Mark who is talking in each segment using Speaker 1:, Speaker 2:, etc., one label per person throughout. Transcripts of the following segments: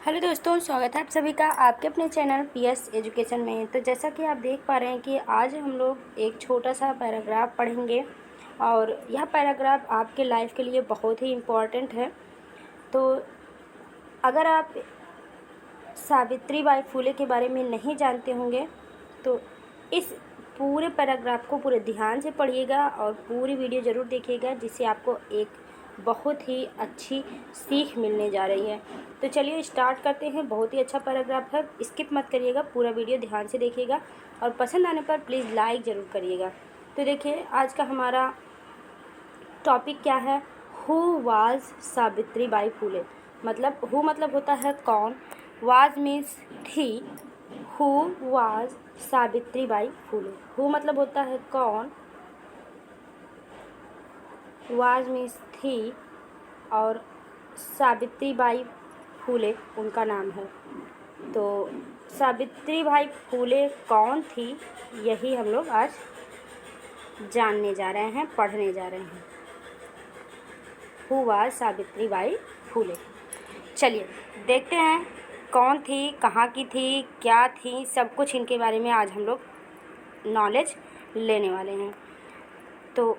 Speaker 1: Hello दोस्तों, स्वागत है आप सभी का आपके अपने चैनल पीएस एजुकेशन में। तो जैसा कि आप देख पा रहे हैं कि आज हम लोग एक छोटा सा पैराग्राफ पढ़ेंगे और यह पैराग्राफ आपके लाइफ के लिए बहुत ही इम्पोर्टेंट है। तो अगर आप सावित्री बाई फुले के बारे में नहीं जानते होंगे तो इस पूरे पैराग्राफ को पूरे ध्यान से पढ़िएगा और पूरी वीडियो ज़रूर देखिएगा, जिससे आपको एक बहुत ही अच्छी सीख मिलने जा रही है। तो चलिए स्टार्ट करते हैं। बहुत ही अच्छा पैराग्राफ है, स्किप मत करिएगा, पूरा वीडियो ध्यान से देखिएगा और पसंद आने पर प्लीज़ लाइक ज़रूर करिएगा। तो देखिए आज का हमारा टॉपिक क्या है। हु वाज सावित्री बाई फुले। मतलब हु मतलब होता है कौन, वाज मीन्स थी, who was Savitri by Phule. Who मतलब होता है कौन, वाज मीन्स थी और सावित्री बाई फुले उनका नाम है। तो सावित्री बाई फुले कौन थी, यही हम लोग आज जानने जा रहे हैं, पढ़ने जा रहे हैं। हु वाज सावित्री बाई फुले। चलिए देखते हैं कौन थी, कहाँ की थी, क्या थी, सब कुछ इनके बारे में आज हम लोग नॉलेज लेने वाले हैं। तो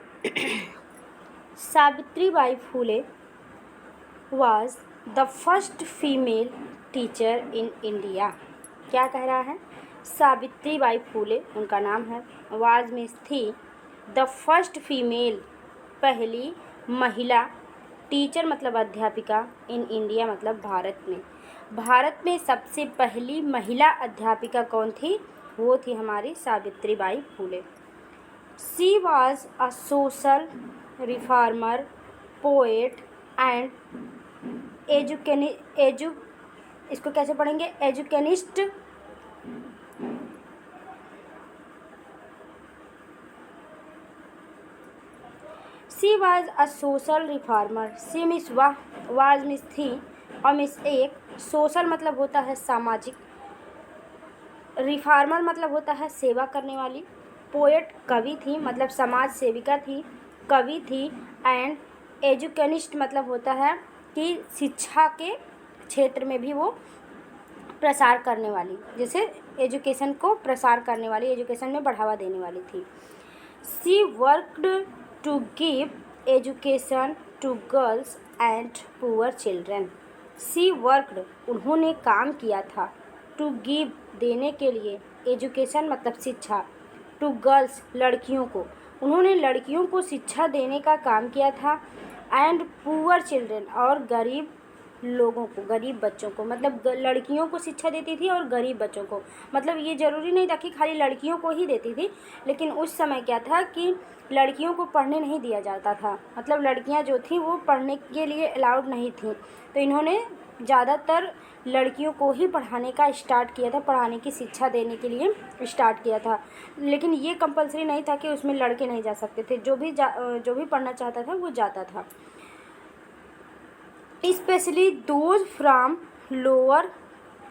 Speaker 1: Savitri by Phule was the first female teacher in India। क्या कह रहा है, सावित्री बाई फुले उनका नाम है, was मीन्स थी, the first female पहली महिला, टीचर मतलब अध्यापिका, इन इंडिया मतलब भारत में। भारत में सबसे पहली महिला अध्यापिका कौन थी, वो थी हमारी Savitri by Phule. She was a social reformer, poet and इसको कैसे पढ़ेंगे, educationist. She was a social reformer. She मिस वाह, वाज मिस थी और मिस एक। सोशल मतलब होता है सामाजिक, रिफॉर्मर मतलब होता है सेवा करने वाली, पोएट कवि थी मतलब समाज सेविका थी, कवि थी, एंड एजुकेनिस्ट मतलब होता है कि शिक्षा के क्षेत्र में भी वो प्रसार करने वाली, जैसे एजुकेशन को प्रसार करने वाली, एजुकेशन में बढ़ावा देने वाली थी। She worked to give education to girls and poor children. She worked उन्होंने काम किया था, टू गिव देने के लिए, एजुकेशन मतलब शिक्षा, टू गर्ल्स लड़कियों को, उन्होंने लड़कियों को शिक्षा देने का काम किया था, एंड पुअर चिल्ड्रन और गरीब लोगों को, गरीब बच्चों को, मतलब लड़कियों को शिक्षा देती थी और गरीब बच्चों को। मतलब ये ज़रूरी नहीं था कि खाली लड़कियों को ही देती थी, लेकिन उस समय क्या था कि लड़कियों को पढ़ने नहीं दिया जाता था, मतलब लड़कियां जो थी वो पढ़ने के लिए अलाउड नहीं थी। तो इन्होंने ज़्यादातर लड़कियों को ही पढ़ाने का स्टार्ट किया था, पढ़ाने की शिक्षा देने के लिए स्टार्ट किया था। लेकिन ये कंपलसरी नहीं था कि उसमें लड़के नहीं जा सकते थे, जो भी पढ़ना चाहता था वो जाता था। Specially those from lower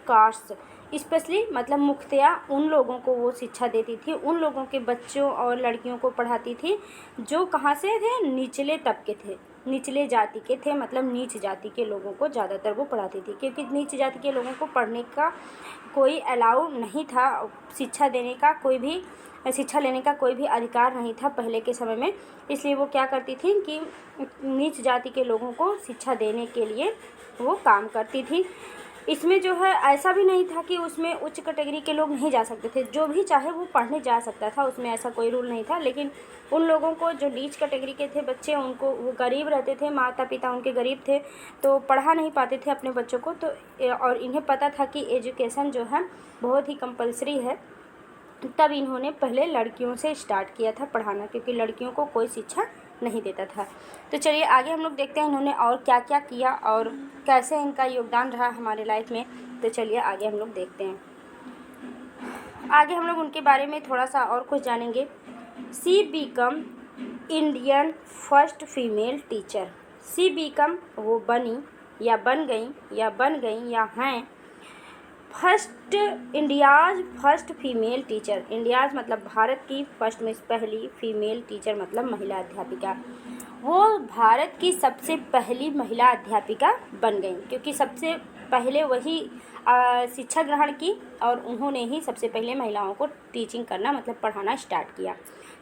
Speaker 1: caste. Specially मतलब मुख्यतया उन लोगों को वो शिक्षा देती थी, उन लोगों के बच्चों और लड़कियों को पढ़ाती थी जो कहाँ से थे, निचले तबके थे, निचले जाति के थे, मतलब नीच जाति के लोगों को ज़्यादातर वो पढ़ाती थी, क्योंकि नीच जाति के लोगों को पढ़ने का कोई अलाउ नहीं था, शिक्षा देने का कोई भी, शिक्षा लेने का कोई भी अधिकार नहीं था पहले के समय में। इसलिए वो क्या करती थी कि नीच जाति के लोगों को शिक्षा देने के लिए वो काम करती थी। इसमें जो है ऐसा भी नहीं था कि उसमें उच्च कैटेगरी के लोग नहीं जा सकते थे, जो भी चाहे वो पढ़ने जा सकता था, उसमें ऐसा कोई रूल नहीं था। लेकिन उन लोगों को जो नीच कैटेगरी के थे बच्चे, उनको, वो गरीब रहते थे, माता पिता उनके गरीब थे, तो पढ़ा नहीं पाते थे अपने बच्चों को। तो और इन्हें पता था कि एजुकेशन जो है बहुत ही कंपलसरी है, तब इन्होंने पहले लड़कियों से स्टार्ट किया था पढ़ाना, क्योंकि लड़कियों को कोई शिक्षा नहीं देता था। तो चलिए आगे हम लोग देखते हैं इन्होंने और क्या क्या किया और कैसे इनका योगदान रहा हमारे लाइफ में। तो चलिए आगे हम लोग देखते हैं, आगे हम लोग उनके बारे में थोड़ा सा और कुछ जानेंगे। She became Indian first female teacher. She became वो बनी या बन गई या हैं first India's first female teacher, India's मतलब भारत की, फर्स्ट में पहली, फीमेल टीचर मतलब महिला अध्यापिका, वो भारत की सबसे पहली महिला अध्यापिका बन गई, क्योंकि सबसे पहले वही शिक्षा ग्रहण की और उन्होंने ही सबसे पहले महिलाओं को टीचिंग करना मतलब पढ़ाना स्टार्ट किया।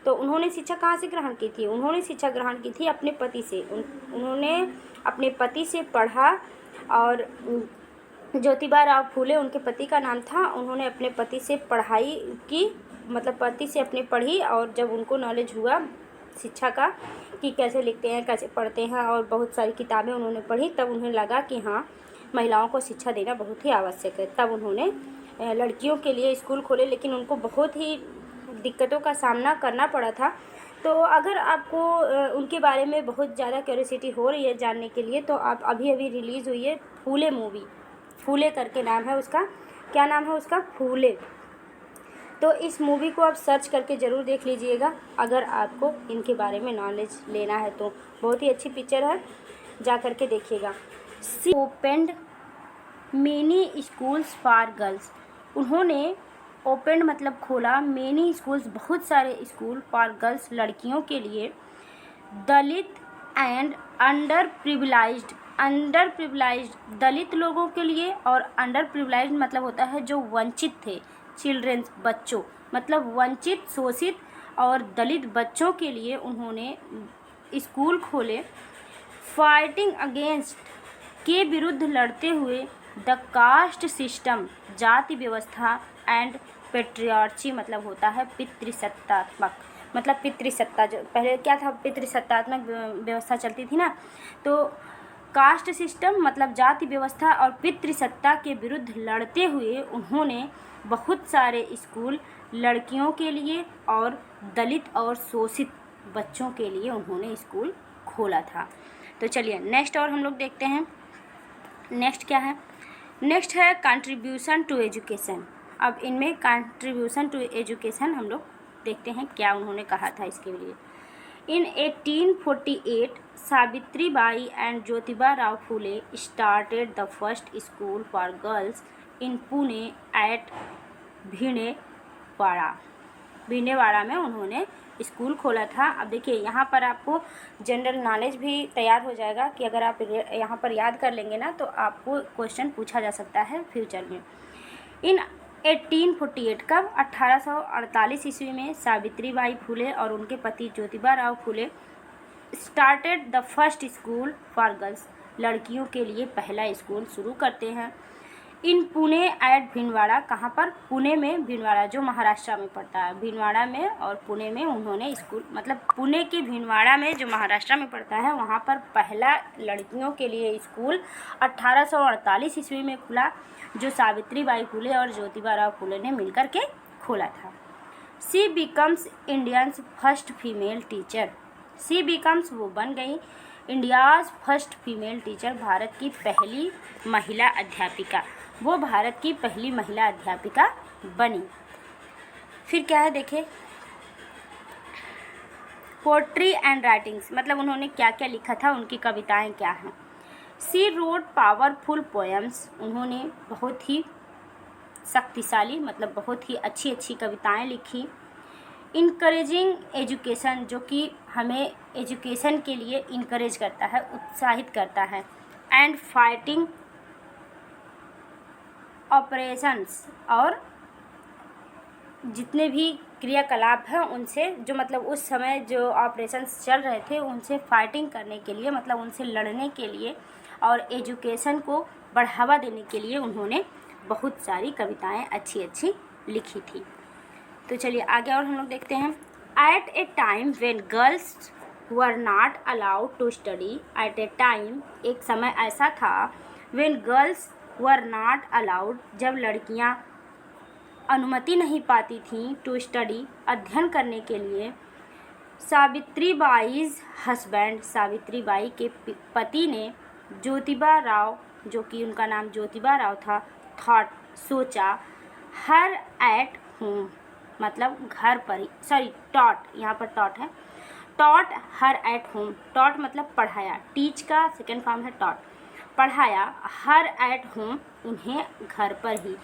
Speaker 1: तो उन्होंने शिक्षा कहाँ से ग्रहण की थी? उन्होंने शिक्षा ग्रहण की थी अपने पति से। उन्होंने अपने पति से पढ़ा और ज्योतिबा राव फूले उनके पति का नाम था। उन्होंने अपने पति से पढ़ाई की, मतलब पति से अपने पढ़ी, और जब उनको नॉलेज हुआ शिक्षा का कि कैसे लिखते हैं, कैसे पढ़ते हैं, और बहुत सारी किताबें उन्होंने पढ़ी, तब उन्हें लगा कि हाँ, महिलाओं को शिक्षा देना बहुत ही आवश्यक है। तब उन्होंने लड़कियों के लिए स्कूल खोले, लेकिन उनको बहुत ही दिक्कतों का सामना करना पड़ा था। तो अगर आपको उनके बारे में बहुत ज़्यादा क्यूरियोसिटी हो रही है जानने के लिए, तो आप अभी रिलीज़ हुई है फूले मूवी, फूले करके नाम है उसका। क्या नाम है उसका? फूले। तो इस मूवी को आप सर्च करके ज़रूर देख लीजिएगा अगर आपको इनके बारे में नॉलेज लेना है तो। बहुत ही अच्छी पिक्चर है, जा कर के देखिएगा। She opened many schools for girls, उन्होंने ओपेंड मतलब खोला, मेनी स्कूल्स बहुत सारे स्कूल फॉर गर्ल्स लड़कियों के लिए, दलित एंड अंडर प्रिविलाइज्ड दलित लोगों के लिए, और अंडर प्रिविलाइज्ड मतलब होता है जो वंचित थे, चिल्ड्रंस बच्चों, मतलब वंचित, शोषित और दलित बच्चों के लिए उन्होंने स्कूल खोले। फाइटिंग अगेंस्ट के विरुद्ध लड़ते हुए, द कास्ट सिस्टम जाति व्यवस्था, एंड पेट्रियार्ची मतलब होता है पितृसत्तात्मक, मतलब पितृसत्ता, जो पहले क्या था, पितृसत्तात्मक व्यवस्था चलती थी ना, तो कास्ट सिस्टम मतलब जाति व्यवस्था और पितृसत्ता के विरुद्ध लड़ते हुए उन्होंने बहुत सारे स्कूल लड़कियों के लिए और दलित और शोषित बच्चों के लिए उन्होंने स्कूल खोला था। तो चलिए नेक्स्ट और हम लोग देखते हैं। नेक्स्ट क्या है? नेक्स्ट है कंट्रीब्यूशन टू एजुकेशन। अब इनमें कंट्रीब्यूशन टू एजुकेशन हम लोग देखते हैं क्या उन्होंने कहा था इसके लिए। In 1848 Savitri Bai and Jyotiba Rao Phule started the first school for girls in Pune at Bhidewada में उन्होंने स्कूल खोला था। अब देखिए यहाँ पर आपको जनरल नॉलेज भी तैयार हो जाएगा कि अगर आप यहाँ पर याद कर लेंगे ना तो आपको क्वेश्चन पूछा जा सकता है फ्यूचर में। इन 1848 कब? 1848 ईस्वी में सावित्री बाई फूले और उनके पति Jyotiba Rao Phule started the first school for girls, लड़कियों के लिए पहला स्कूल शुरू करते हैं। इन पुणे एट भिंडवाड़ा, कहाँ पर? पुणे में, भिंडवाड़ा जो महाराष्ट्र में पड़ता है, भिंडवाड़ा में और पुणे में उन्होंने स्कूल, मतलब पुणे के भिंडवाड़ा में जो महाराष्ट्र में पड़ता है वहाँ पर पहला लड़कियों के लिए स्कूल 1848 ईस्वी में खुला, जो सावित्री बाई फूले और ज्योतिबा राव फूले ने मिलकर के खोला था। She becomes Indians first female teacher, she becomes वो बन गई इंडियाज़ फर्स्ट फीमेल टीचर, भारत की पहली महिला अध्यापिका, वो भारत की पहली महिला अध्यापिका बनी। फिर क्या है देखें, पोट्री एंड राइटिंग्स, मतलब उन्होंने क्या क्या लिखा था, उनकी कविताएं क्या हैं। सी रोड पावरफुल पोएम्स, उन्होंने बहुत ही शक्तिशाली मतलब बहुत ही अच्छी अच्छी कविताएं लिखी। इनकरेजिंग एजुकेशन, जो कि हमें एजुकेशन के लिए इनकरेज करता है, उत्साहित करता है। एंड फाइटिंग ऑपरेशंस, और जितने भी क्रियाकलाप हैं उनसे, जो मतलब उस समय जो ऑपरेशंस चल रहे थे उनसे फाइटिंग करने के लिए, मतलब उनसे लड़ने के लिए और एजुकेशन को बढ़ावा देने के लिए उन्होंने बहुत सारी कविताएं अच्छी अच्छी लिखी थी। तो चलिए आगे और हम लोग देखते हैं। At a time when girls were not allowed to study, at a time, एक समय ऐसा था, when girls were not allowed, जब लड़कियां अनुमति नहीं पाती थीं, टू स्टडी, अध्ययन करने के लिए। सावित्री बाईज हस्बैंड, सावित्री बाई के पति ने, ज्योतिबा राव, जो कि उनका नाम ज्योतिबा राव था, थॉट, सोचा, हर एट होम, मतलब घर पर ही, सॉरी टॉट, यहाँ पर टॉट है, taught her at home, taught मतलब पढ़ाया, टीच का सेकेंड फॉर्म है टॉट, पढ़ाया हर एट होम, उन्हें घर पर ही।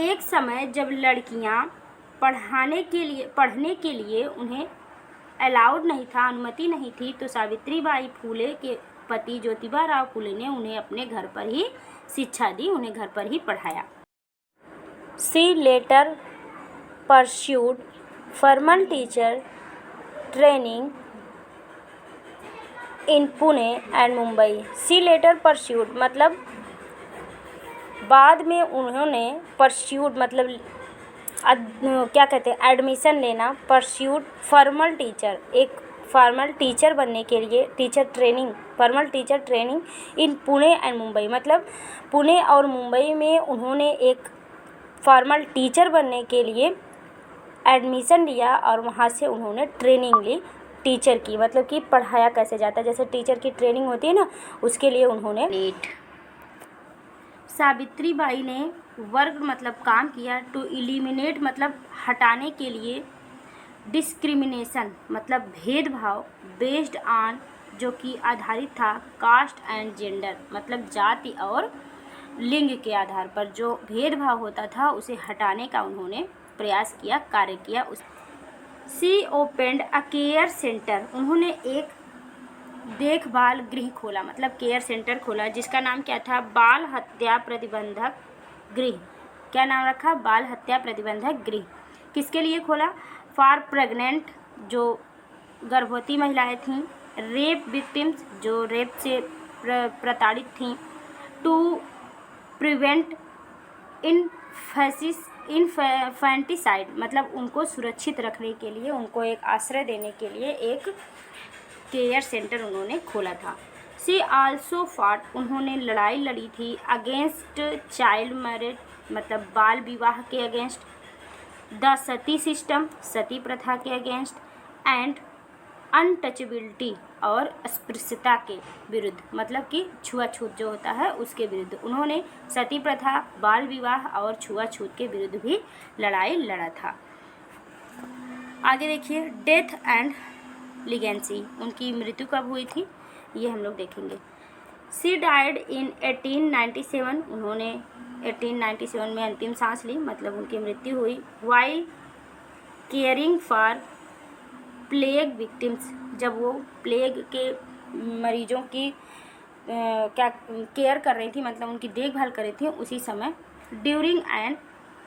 Speaker 1: एक समय जब लड़कियां पढ़ने के लिए उन्हें अलाउड नहीं था, अनुमति नहीं थी, तो सावित्रीबाई फूले के पति ज्योतिबा फूले ने उन्हें अपने घर पर ही शिक्षा दी, उन्हें घर पर ही पढ़ाया। She later pursued formal teacher training in Pune and Mumbai. She later pursued मतलब बाद में उन्होंने परस्यूड मतलब क्या कहते हैं एडमिशन लेना, परस्यूड फॉर्मल टीचर, एक फॉर्मल टीचर बनने के लिए formal teacher training in Pune and Mumbai मतलब पुणे और मुंबई में उन्होंने एक फॉर्मल टीचर बनने के लिए एडमिशन लिया और वहाँ से उन्होंने ट्रेनिंग ली टीचर की, मतलब कि पढ़ाया कैसे जाता है, जैसे टीचर की ट्रेनिंग होती है ना, उसके लिए उन्होंने सावित्रीबाई ने वर्क मतलब काम किया, टू इलिमिनेट मतलब हटाने के लिए, डिस्क्रिमिनेशन मतलब भेदभाव, बेस्ड ऑन जो कि आधारित था, कास्ट एंड जेंडर मतलब जाति और लिंग के आधार पर जो भेदभाव होता था उसे हटाने का उन्होंने प्रयास किया, कार्य किया। She opened a care centre, उन्होंने एक देखभाल गृह खोला मतलब केयर सेंटर खोला, जिसका नाम क्या था, बाल हत्या प्रतिबंधक गृह। क्या नाम रखा, बाल हत्या प्रतिबंधक गृह। किसके लिए खोला, फॉर प्रेग्नेंट जो गर्भवती महिलाएं थीं, रेप विक्टिम्स जो रेप से प्रताड़ित थीं, टू प्रिवेंट इन्फेंटिसाइड मतलब उनको सुरक्षित रखने के लिए, उनको एक आश्रय देने के लिए एक केयर सेंटर उन्होंने खोला था। शी आल्सो फॉट उन्होंने लड़ाई लड़ी थी अगेंस्ट चाइल्ड मैरिज मतलब बाल विवाह के अगेंस्ट, द सती सिस्टम सती प्रथा के अगेंस्ट, एंड अनटचेबिलिटी और अस्पृश्यता के विरुद्ध मतलब कि छुआछूत जो होता है उसके विरुद्ध उन्होंने सती प्रथा, बाल विवाह और छुआछूत के विरुद्ध भी लड़ाई लड़ा था। आगे देखिए, डेथ एंड लीगेंसी, उनकी मृत्यु कब हुई थी ये हम लोग देखेंगे। शी डाइड इन 1897, उन्होंने 1897 में अंतिम सांस ली मतलब उनकी मृत्यु हुई। While caring for plague victims, जब वो प्लेग के मरीजों की क्या केयर कर रही थी मतलब उनकी देखभाल कर रही थी उसी समय। ड्यूरिंग एन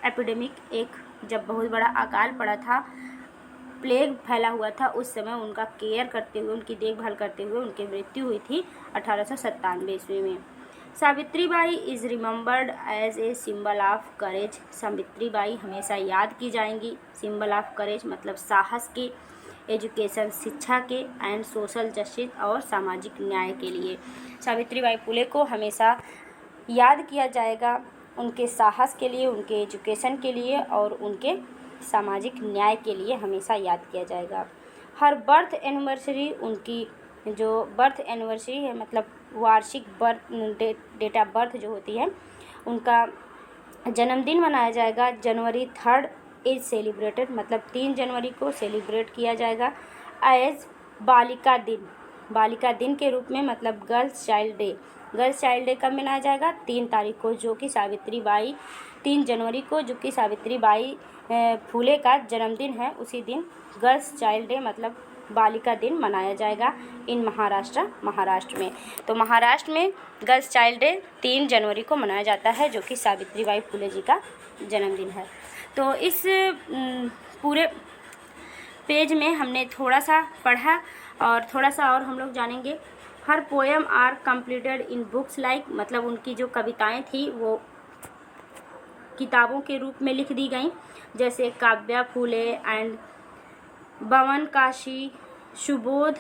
Speaker 1: एपिडेमिक, एक जब बहुत बड़ा अकाल पड़ा था, प्लेग फैला हुआ था, उस समय उनका केयर करते हुए उनकी देखभाल करते हुए उनकी मृत्यु हुई थी 1897 ईस्वी में। Savitribai is remembered as a symbol of courage, Savitribai हमेशा याद की जाएंगी, सिंबल ऑफ करेज मतलब साहस के, एजुकेशन शिक्षा के, एंड सोशल जस्टिस और सामाजिक न्याय के लिए सावित्रीबाई फुले को हमेशा याद किया जाएगा, उनके साहस के लिए, उनके एजुकेशन के लिए और उनके सामाजिक न्याय के लिए हमेशा याद किया जाएगा। हर बर्थ एनिवर्सरी, उनकी जो बर्थ एनिवर्सरी है मतलब वार्षिक डेट ऑफ बर्थ जो होती है उनका जन्मदिन मनाया जाएगा, जनवरी 3 इज सेलिब्रेटेड मतलब 3 जनवरी को सेलिब्रेट किया जाएगा एज बालिका दिन, बालिका दिन के रूप में मतलब girls child day. Girls child day कब मनाया जाएगा, 3 तारीख को जो कि सावित्रीबाई 3 जनवरी को जो कि सावित्रीबाई फुले का जन्मदिन है, उसी दिन गर्ल्स चाइल्ड डे मतलब बालिका दिन मनाया जाएगा इन महाराष्ट्र में। तो महाराष्ट्र में गर्ल्स चाइल्ड डे 3 जनवरी को मनाया जाता है जो कि सावित्रीबाई फुले जी का जन्मदिन है। तो इस पूरे पेज में हमने थोड़ा सा पढ़ा और थोड़ा सा और हम लोग जानेंगे। हर poem are completed in books like मतलब उनकी जो कविताएं थी वो किताबों के रूप में लिख दी गई, जैसे काव्या फूले एंड बवन काशी, सुबोध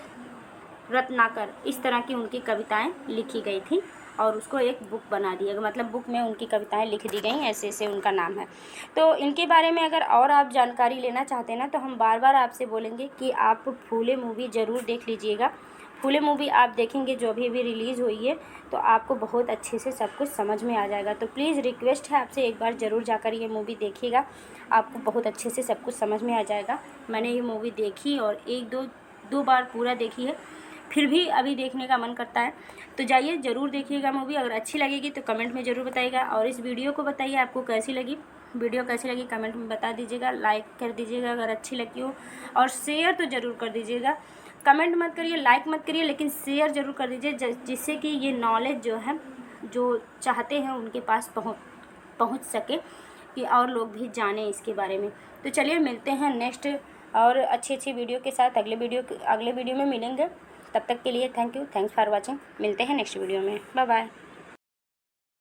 Speaker 1: रत्नाकर, इस तरह की उनकी कविताएं लिखी गई थी और उसको एक बुक बना दिया गया मतलब बुक में उनकी कविताएं लिख दी गई, ऐसे ऐसे उनका नाम है। तो इनके बारे में अगर और आप जानकारी लेना चाहते हैं ना तो हम बार बार आपसे बोलेंगे कि आप फूले मूवी ज़रूर देख लीजिएगा। फूले मूवी आप देखेंगे जो अभी रिलीज़ हुई है तो आपको बहुत अच्छे से सब कुछ समझ में आ जाएगा। तो प्लीज़ रिक्वेस्ट है आपसे एक बार ज़रूर जाकर ये मूवी देखिएगा, आपको बहुत अच्छे से सब कुछ समझ में आ जाएगा। मैंने ये मूवी देखी और दो बार पूरा देखी है। फिर भी अभी देखने का मन करता है। तो जाइए ज़रूर देखिएगा मूवी। अगर अच्छी लगेगी तो कमेंट में ज़रूर बताइएगा, और इस वीडियो को बताइए आपको कैसी लगी, वीडियो कैसी लगी कमेंट में बता दीजिएगा। लाइक कर दीजिएगा अगर अच्छी लगी हो, और शेयर तो ज़रूर कर दीजिएगा। कमेंट मत करिए, लाइक मत करिए, लेकिन शेयर ज़रूर कर दीजिए, जिससे कि ये नॉलेज जो है, जो चाहते हैं उनके पास पहुँच सके, कि और लोग भी जानें इसके बारे में। तो चलिए मिलते हैं नेक्स्ट और अच्छी वीडियो के साथ। अगले वीडियो में मिलेंगे। तब तक के लिए thank you, thanks for watching. मिलते हैं नेक्स्ट वीडियो में। Bye bye.